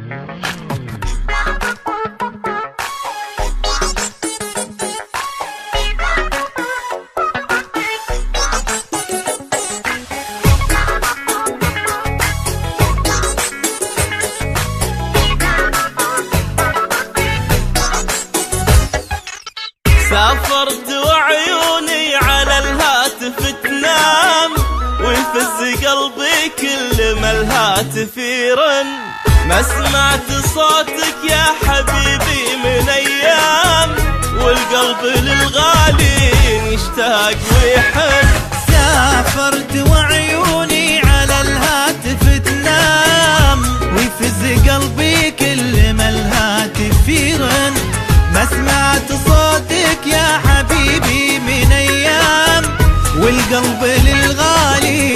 سافرت وعيوني على الهاتف تنام، ويفز قلبي كل ما الهاتف يرن. ما سمعت صوتك يا حبيبي من ايام، والقلب للغالي يشتاق ويحن. سافرت وعيوني على الهاتف تنام، ويفز قلبي كل ما الهاتف يرن. ما سمعت صوتك يا حبيبي من ايام، والقلب للغالي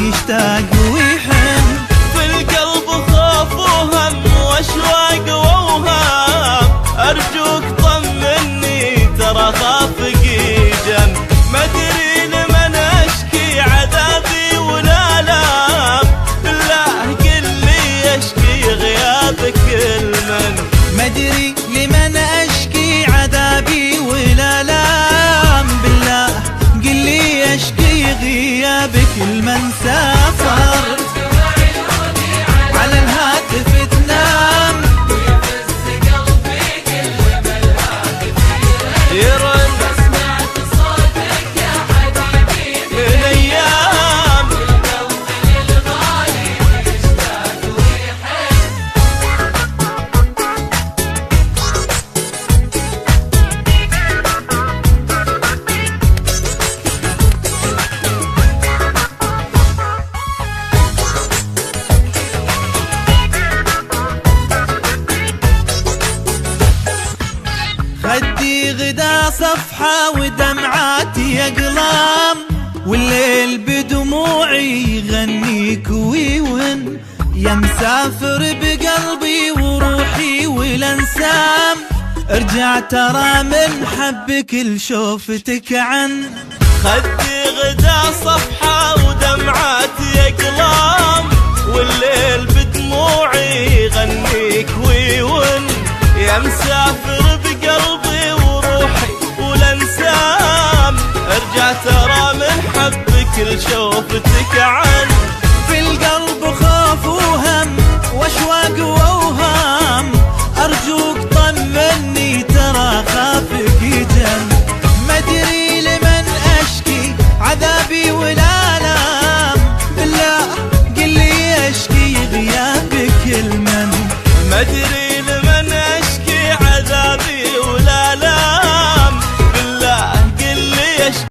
يشتاق ويحن. في القلب خوف وهم واشواق واوهام، ارجوك طمني ترى خافقي جن. ما ادري لمن اشكي عذابي ولا لام، بالله قل لي اشكي غيابك المن. ما ادري لمن اشكي عذابي ولا لام، بالله قل لي اشكي غيابك المن. سافر على الهاتف تنام، ويفز قلبي كل ما الهاتف يرن. ما سمعت صوتك يا حبيبي من ايام، والقلب للغالي يشتاق ويحن. خدي غدا صفحة ودمعاتي أقلام، والليل بدموعي يغنيك ويون. يا مسافر بقلبي وروحي والانسام، ارجع ترى من حبك لشوفتك عن. خدي غدا صفحة ودمعاتي أقلام، والليل بدموعي يغنيك ويون. يا مسافر بقلبي وروحي والانسام، ارجع ترى من حبك لشوفتك عن. في القلب خوف وهم واشواق واوهام، ارجوك طمني ترى خافك جن. ما ادري لمن اشكي عذابي ولا لام، بالله قل لي اشكي غيابك المن. ما ادري